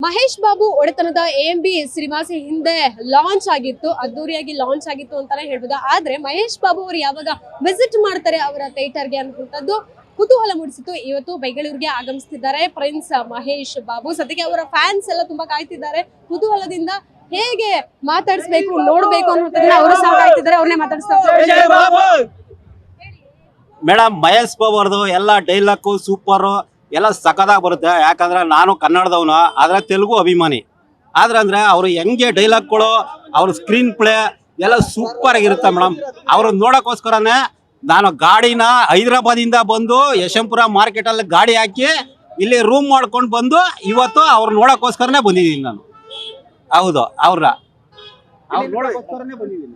ಮಹೇಶ್ ಬಾಬು ಒಡೆತನದ AMB cinema ಹಿಂದೆ launch ಆಗಿತ್ತು, ಅದ್ದೂರಿಯಾಗಿ ಲಾಂಚ್ ಆಗಿತ್ತು ಅಂತಾನೆ ಹೇಳ್ಬೋದು. ಆದ್ರೆ ಮಹೇಶ್ ಬಾಬು ಅವರು ಯಾವಾಗ ವಿಸಿಟ್ ಮಾಡ್ತಾರೆ ಅವರ ಥಿಯೇಟರ್ಗೆ ಅನ್ನುವಂಥದ್ದು ಕುತೂಹಲ ಮೂಡಿಸಿತ್ತು. ಇವತ್ತು ಬೆಂಗಳೂರಿಗೆ ಆಗಮಿಸುತ್ತಿದ್ದಾರೆ ಪ್ರಿನ್ಸ್ ಮಹೇಶ್ ಬಾಬು. ಸದ್ಯಕ್ಕೆ ಅವರ ಫ್ಯಾನ್ಸ್ ಎಲ್ಲ ತುಂಬಾ ಕಾಯ್ತಿದ್ದಾರೆ ಕುತೂಹಲದಿಂದ. ಹೇಗೆ ಮಾತಾಡಿಸ್ಬೇಕು ನೋಡ್ಬೇಕು ಅನ್ನೋದನ್ನ ಅವರು ಸಹ ಕಾಯ್ತಿದ್ದಾರೆ. ಅವ್ರನ್ನೇ ಮಾತಾಡಿಸ್ತಾರೆ. ಮೇಡಮ್, ಮಹೇಶ್ ಬಾಬು ಅವ್ರದ್ದು ಎಲ್ಲ ಡೈಲಾಗು ಸೂಪರು, ಎಲ್ಲ ಸಖತ್ತಾಗಿ ಬರುತ್ತೆ. ಯಾಕಂದ್ರೆ ನಾನು ಕನ್ನಡದವನು, ಆದ್ರೆ ತೆಲುಗು ಅಭಿಮಾನಿ. ಆದ್ರೆ ಅಂದ್ರೆ ಅವರು ಹೆಂಗೆ ಡೈಲಾಗ್ಗಳು, ಅವ್ರ ಸ್ಕ್ರೀನ್ ಪ್ಲೇ ಎಲ್ಲ ಸೂಪರ್ ಆಗಿರುತ್ತೆ ಮೇಡಮ್. ಅವ್ರು ನೋಡೋಕ್ಕೋಸ್ಕರನೇ ನಾನು ಗಾಡಿನ ಹೈದರಾಬಾದಿಂದ ಬಂದು ಯಶವಂತಪುರ ಮಾರ್ಕೆಟಲ್ಲಿ ಗಾಡಿ ಹಾಕಿ ಇಲ್ಲಿ ರೂಮ್ ಮಾಡ್ಕೊಂಡು ಬಂದು ಇವತ್ತು ಅವ್ರು ನೋಡೋಕ್ಕೋಸ್ಕರನೇ ಬಂದಿದ್ದೀನಿ ನಾನು. ಹೌದು, ಅವ್ರನ್ನ ನೋಡೋಕ್ಕೋಸ್ಕರನೇ ಬಂದಿದ್ದೀನಿ.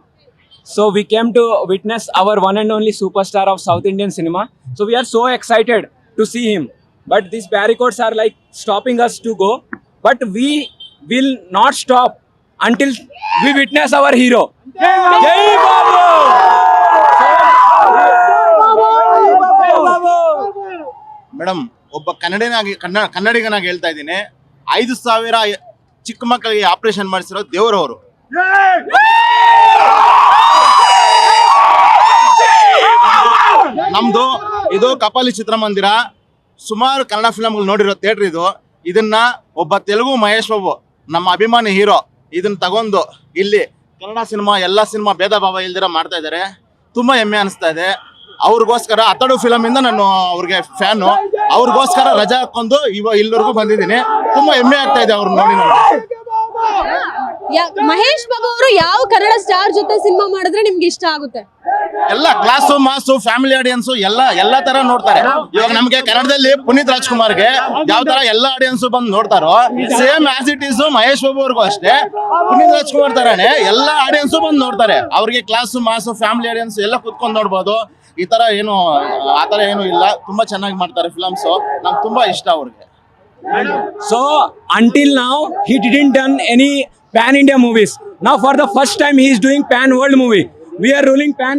So we came to witness our one and only superstar of South Indian cinema. So we are so excited to see him. But these barricades are like stopping us to go. But we will not stop until we witness our hero. Jai Babu! Madam, ಒಬ್ಬ ಕನ್ನಡಿಗನಾಗಿ ಹೇಳ್ತಾ ಇದ್ದೀನಿ, 5,000 ಚಿಕ್ಕ ಮಕ್ಕಳಿಗೆ operation ಮಾಡಿಸಿರೋ ದೇವರವರು. ನಮ್ದು ಇದು ಕಪಾಲಿ ಚಿತ್ರಮಂದಿರ, ಸುಮಾರು ಕನ್ನಡ ಫಿಲಮ್ಗಳು ನೋಡಿರೋ ಥಿಯೇಟರ್ ಇದು. ಇದನ್ನ ಒಬ್ಬ ತೆಲುಗು ಮಹೇಶ್ ಬಾಬು, ನಮ್ಮ ಅಭಿಮಾನಿ ಹೀರೋ, ಇದನ್ನ ತಗೊಂಡು ಇಲ್ಲಿ ಕನ್ನಡ ಸಿನಿಮಾ ಎಲ್ಲ ಸಿನಿಮಾ ಭೇದ ಭಾವ ಇಲ್ದಿರ ಮಾಡ್ತಾ ಇದ್ದಾರೆ. ತುಂಬಾ ಹೆಮ್ಮೆ ಅನಿಸ್ತಾ ಇದೆ. ಅವ್ರಿಗೋಸ್ಕರ ಅತಡು ಫಿಲಮ್ ಇಂದ ನಾನು ಅವ್ರಿಗೆ ಫ್ಯಾನು. ಅವ್ರಿಗೋಸ್ಕರ ರಜಾ ಹಾಕೊಂಡು ಇಲ್ಲಿವರೆಗೂ ಬಂದಿದ್ದೀನಿ. ತುಂಬಾ ಹೆಮ್ಮೆ ಆಗ್ತಾ ಇದೆ ಅವ್ರು ನೋಡಿ. ಮಹೇಶ್ ಬಾಬು ಅವರು ಯಾವ ಕನ್ನಡ ಸ್ಟಾರ್ ಜೊತೆ ಸಿನಿಮಾ ಮಾಡಿದ್ರೆ ನಿಮ್ಗೆ ಇಷ್ಟ ಆಗುತ್ತೆ? ಎಲ್ಲ ಕ್ಲಾಸು ಮಾಸು ಫ್ಯಾಮಿಲಿ ಆಡಿಯನ್ಸ್ ಎಲ್ಲ ತರ ನೋಡ್ತಾರೆ. ಇವಾಗ ನಮ್ಗೆ ಕನ್ನಡದಲ್ಲಿ ಪುನೀತ್ ರಾಜ್ಕುಮಾರ್ಗೆ ಯಾವ ತರ ಎಲ್ಲ ಆಡಿಯನ್ಸ್ ಬಂದು ನೋಡ್ತಾರೋ, same as it is Mahesh Babu ಅವ್ರಿಗೂ ಅಷ್ಟೇ ಪುನೀತ್ ರಾಜ್ಕುಮಾರ್ ತರಾನೇ ಎಲ್ಲ ಆಡಿಯನ್ಸ್ ಬಂದು ನೋಡ್ತಾರೆ. ಅವ್ರಿಗೆ ಕ್ಲಾಸು ಮಾಸು ಫ್ಯಾಮಿಲಿ ಆಡಿಯನ್ಸ್ ಎಲ್ಲ ಕುತ್ಕೊಂಡು ನೋಡ್ಬೋದು. ಈ ತರ ಏನು ಆ ತರ ಏನು ಇಲ್ಲ. ತುಂಬಾ ಚೆನ್ನಾಗಿ ಮಾಡ್ತಾರೆ ಫಿಲಮ್ಸ್. ನಂಗೆ ತುಂಬಾ ಇಷ್ಟ ಅವ್ರಿಗೆ. So until now he didn't done any pan India movies. Now for the first time he is doing pan world movie. We are ruling pan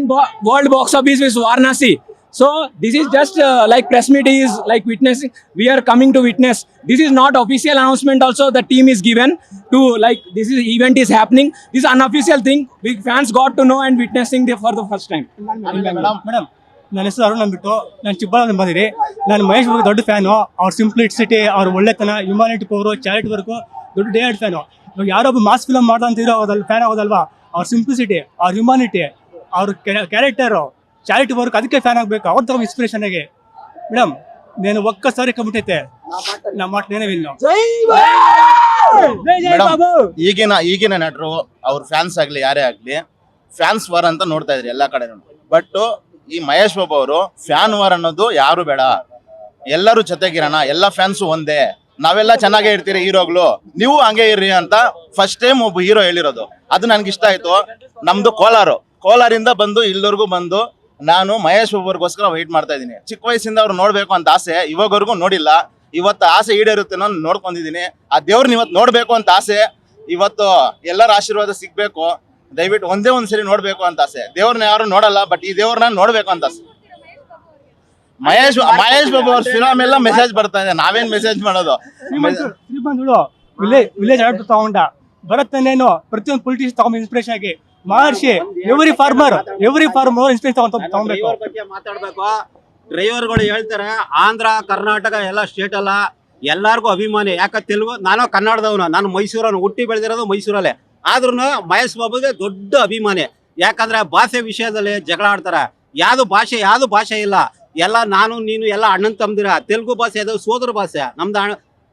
world box office with Varanasi. So this is just like press meet is like witnessing. We are coming to witness. This is not official announcement. Also the team is given to like this is event is happening. This is unofficial thing. Big fans got to know and witnessing for the first time. Madam, ನನ್ನ ಹೆಸರು ಅರುಣ್ ಅಂದ್ಬಿಟ್ಟು, ನಾನು ಚಿಕ್ಕಬಳ್ಳಾಪುರ ಬಂದಿರಿ. ನಾನು ಮಹೇಶ್ ಬಾಬು ದೊಡ್ಡ fan. ಅವ್ರ simplicity, ಅವ್ರ ಒಳ್ಳೆತನ, ಹ್ಯುಮಾನಿಟಿ ಪವರು, ಚಾರಿಟಿ ವರ್ಕು ದೊಡ್ಡ ಡೇಡ್ ಫ್ಯಾನು. ಇವಾಗ ಯಾರೊಬ್ಬ ಮಾಸ್ ಫಿಲಮ್ ಮಾಡ್ತಾ ಅಂತಿರೋ ಅದ್ರಲ್ಲಿ ಫ್ಯಾನ್ ಆಗೋದಲ್ವಾ? ಅವ್ರ ಸಿಂಪ್ಲಿಸಿಟಿ, ಅವ್ರ ಹ್ಯುಮಾನಿಟಿ, ಅವ್ರ ಕ್ಯಾರೆಕ್ಟರು, ಚಾರಿಟಿ ವರ್ಕ್, ಅದಕ್ಕೆ ಫ್ಯಾನ್ ಆಗಬೇಕು. ಅವ್ರ ತಗೊಂಡು ಇನ್ಸ್ಪಿರೇಷನ್ ಆಗಿ ಮೇಡಮ್ ನಾನು ಒಕ್ಕ ಸಾರಿ ಕಂಬಿಟ್ಟೈತೆ ನಮ್ಮ ಮಾತೇನವಿಲ್ಲ. ಈಗಿನ ನಟರು ಅವ್ರ ಫ್ಯಾನ್ಸ್ ಆಗ್ಲಿ ಯಾರೇ ಆಗ್ಲಿ ಫ್ಯಾನ್ಸ್ ವಾರ್ ಅಂತ ನೋಡ್ತಾ ಇದ್ರಿ ಎಲ್ಲಾ ಕಡೆ. ಬಟ್ ಈ ಮಹೇಶ್ ಬಾಬು ಅವರು ಫ್ಯಾನ್ ವಾರ್ ಅನ್ನೋದು ಯಾರು ಬೇಡ, ಎಲ್ಲರೂ ಜೊತೆಗಿರೋಣ, ಎಲ್ಲ ಫ್ಯಾನ್ಸು ಒಂದೇ, ನಾವೆಲ್ಲ ಚೆನ್ನಾಗೇ ಇರ್ತೀರಿ ಹೀರೋಗಳು, ನೀವು ಹಂಗೆ ಇರ್ರಿ ಅಂತ ಫಸ್ಟ್ ಟೈಮ್ ಒಬ್ಬ ಹೀರೋ ಹೇಳಿರೋದು. ಅದು ನನ್ಗೆ ಇಷ್ಟ ಆಯ್ತು. ನಮ್ದು ಕೋಲಾರಿಂದ ಬಂದು ಇಲ್ಲಿವರೆಗೂ ಬಂದು ನಾನು ಮಹೇಶ್ ಬಾಬು ಅವ್ರಿಗೋಸ್ಕರ ವೆಯ್ಟ್ ಮಾಡ್ತಾ ಇದ್ದೀನಿ. ಚಿಕ್ಕ ವಯಸ್ಸಿಂದ ಅವ್ರು ನೋಡ್ಬೇಕು ಅಂತ ಆಸೆ, ಇವಾಗವರೆಗೂ ನೋಡಿಲ್ಲ. ಇವತ್ತು ಆಸೆ ಈಡೇರುತ್ತೆ ನಾನು ನೋಡ್ಕೊಂಡಿದ್ದೀನಿ. ಆ ದೇವ್ರನ್ನ ಇವತ್ತು ನೋಡ್ಬೇಕು ಅಂತ ಆಸೆ. ಇವತ್ತು ಎಲ್ಲರ ಆಶೀರ್ವಾದ ಸಿಗ್ಬೇಕು. ದಯವಿಟ್ಟು ಒಂದೇ ಒಂದ್ಸರಿ ನೋಡ್ಬೇಕು ಅಂತ ಆಸೆ. ದೇವ್ರನ್ನ ಯಾರು ನೋಡಲ್ಲ, ಬಟ್ ಈ ದೇವ್ರನ್ನ ನೋಡ್ಬೇಕು ಅಂತ ಆಸೆ. ಮಹೇಶ್ ಬಾಬು ಅವ್ರ ಫಿಲಮ್ ಎಲ್ಲ ಮೆಸೇಜ್ ಬರ್ತಾ ಇದೆ. ನಾವೇನ್ ಮೆಸೇಜ್ ಮಾಡೋದು? ವಿಲೇಜ್ ಆರ್ಡರ್ ತಗೊಂಡ ಬರತ್ತೇನೇನು ಪ್ರತಿಯೊಂದು ಪೊಲಿಟಿಷಿಯನ್ ತಗೊಂಡ್ ಇನ್ಸ್ಪಿರೇಷನ್ ಆಗಿ ಮಹರ್ಷಿ ಎವ್ರಿ ಫಾರ್ಮರ್ ಇನ್ಸ್ಪಿರೇಷನ್ ತಗೊಂಡ್ಬೇಕು. ಮಾತಾಡ್ಬೇಕು. ಡ್ರೈವರ್ಗಳು ಹೇಳ್ತಾರೆ ಆಂಧ್ರ ಕರ್ನಾಟಕ ಎಲ್ಲ ಸ್ಟೇಟ್ ಅಲ್ಲ, ಎಲ್ಲಾರ್ಗು ಅಭಿಮಾನಿ. ಯಾಕ ತೆಲುಗು, ನಾನು ಕನ್ನಡದವನು, ನಾನು ಮೈಸೂರವನು, ಹುಟ್ಟಿ ಬೆಳೆದಿರೋದು ಮೈಸೂರಲ್ಲೇ. ಆದ್ರೂ ಮಹೇಶ್ ಬಾಬುಗೆ ದೊಡ್ಡ ಅಭಿಮಾನಿ. ಯಾಕಂದ್ರೆ ಭಾಷೆ ವಿಷಯದಲ್ಲಿ ಜಗಳ ಆಡ್ತಾರೆ. ಯಾವ್ದು ಭಾಷೆ ಇಲ್ಲ, ಎಲ್ಲ ನಾನು ನೀನು ಎಲ್ಲ ಅಣ್ಣನ್ ತಮ್ದಿರ. ತೆಲುಗು ಭಾಷೆ ಅದು ಸೋದರ ಭಾಷೆ, ನಮ್ದು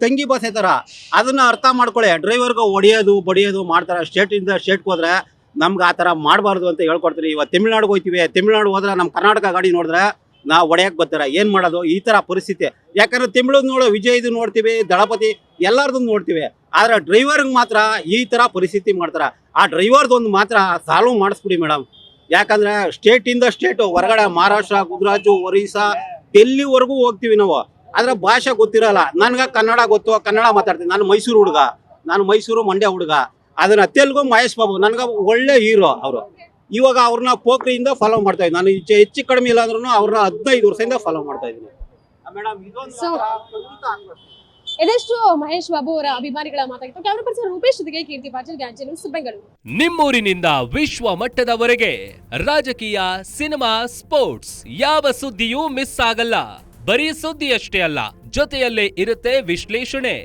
ತಂಗಿ ಭಾಷೆ ತರ. ಅದನ್ನ ಅರ್ಥ ಮಾಡ್ಕೊಳ್ಳಿ. ಡ್ರೈವರ್ಗೆ ಹೊಡೆಯೋದು ಬಡಿಯೋದು ಮಾಡ್ತಾರೆ. ಸ್ಟೇಟಿಂದ ಸ್ಟೇಟ್ಗೆ ಹೋದ್ರೆ ನಮ್ಗೆ ಆ ಥರ ಮಾಡಬಾರ್ದು ಅಂತ ಹೇಳ್ಕೊಡ್ತೀವಿ. ಇವಾಗ ತಮಿಳ್ನಾಡಿಗೆ ಹೋಗ್ತೀವಿ, ತಮಿಳ್ನಾಡು ಹೋದ್ರೆ ನಮ್ಮ ಕರ್ನಾಟಕ ಗಾಡಿ ನೋಡಿದ್ರೆ ನಾವು ಹೊಡೆಯಕ್ಕೆ ಬರ್ತಾರೆ. ಏನು ಮಾಡೋದು ಈ ಥರ ಪರಿಸ್ಥಿತಿ? ಯಾಕಂದ್ರೆ ತಮಿಳು ನೋಡೋ ವಿಜಯ್ದು ನೋಡ್ತೀವಿ, ದಳಪತಿ ಎಲ್ಲರದ್ದು ನೋಡ್ತೀವಿ. ಆದ್ರೆ ಡ್ರೈವರ್ಗೆ ಮಾತ್ರ ಈ ಥರ ಪರಿಸ್ಥಿತಿ ಮಾಡ್ತಾರೆ. ಆ ಡ್ರೈವರ್ದೊಂದು ಮಾತ್ರ ಸಾಲ್ವ್ ಮಾಡಿಸ್ಬಿಡಿ ಮೇಡಮ್. ಯಾಕಂದ್ರೆ ಸ್ಟೇಟಿಂದ ಸ್ಟೇಟು ಹೊರಗಡೆ ಮಹಾರಾಷ್ಟ್ರ, ಗುಜರಾತ್, ಒರಿಸ್ಸಾ, ಡೆಲ್ಲಿವರೆಗೂ ಹೋಗ್ತೀವಿ ನಾವು. ಆದ್ರೆ ಭಾಷೆ ಗೊತ್ತಿರಲ್ಲ. ನನ್ಗೆ ಕನ್ನಡ ಗೊತ್ತು, ಕನ್ನಡ ಮಾತಾಡ್ತೀನಿ. ನಾನು ಮೈಸೂರು ಹುಡುಗ, ನಾನು ಮೈಸೂರು ಮಂಡ್ಯ ಹುಡುಗ. ಅದನ್ನ ತೆಲುಗು ಮಹೇಶ್ ಬಾಬು ನನಗೆ ಒಳ್ಳೆ ಹೀರೋ ಅವರು. ಇವಾಗ ಅವ್ರನ್ನ ಪೋಖ್ರಿಯಿಂದ ಫಾಲೋ ಮಾಡ್ತಾ ಇದ್ದೀನಿ. ನಾನು ಹೆಚ್ಚು ಕಡಿಮೆ ಇಲ್ಲ ಅಂದ್ರೂ ಅವ್ರನ್ನ 15 ವರ್ಷದಿಂದ ಫಾಲೋ ಮಾಡ್ತಾ ಇದ್ದೀನಿ. ಇದಷ್ಟು ಮಹೇಶ್ ಬಾಬು ಅವರ ಅಭಿಮಾನಿಗಳ ಮಾತಾಗಿತ್ತು. ಕ್ಯಾಮರಾ ಪರ್ಸನ್ ರೂಪೇಶ್ ಜೊತೆಗೆ ಕೀರ್ತಿ ಪಾಟೀಲ್, ಗ್ಯಾನ್ ನ್ಯೂಸ್, ಬೆಂಗಳೂರು. ನಿಮ್ಮೂರಿನಿಂದ ವಿಶ್ವ ಮಟ್ಟದವರೆಗೆ ರಾಜಕೀಯ, ಸಿನಿಮಾ, ಸ್ಪೋರ್ಟ್ಸ್ ಯಾವ ಸುದ್ದಿಯೂ ಮಿಸ್ ಆಗಲ್ಲ. ಬರೀ ಸುದ್ದಿಯಷ್ಟೇ ಅಲ್ಲ, ಜೊತೆಯಲ್ಲೇ ಇರುತ್ತೆ ವಿಶ್ಲೇಷಣೆ.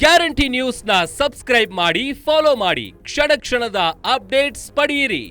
ಗ್ಯಾರಂಟಿ ನ್ಯೂಸ್ ನ ಸಬ್ಸ್ಕ್ರೈಬ್ ಮಾಡಿ, ಫಾಲೋ ಮಾಡಿ, ಕ್ಷಣ ಕ್ಷಣದ ಅಪ್ಡೇಟ್ಸ್ ಪಡೆಯಿರಿ.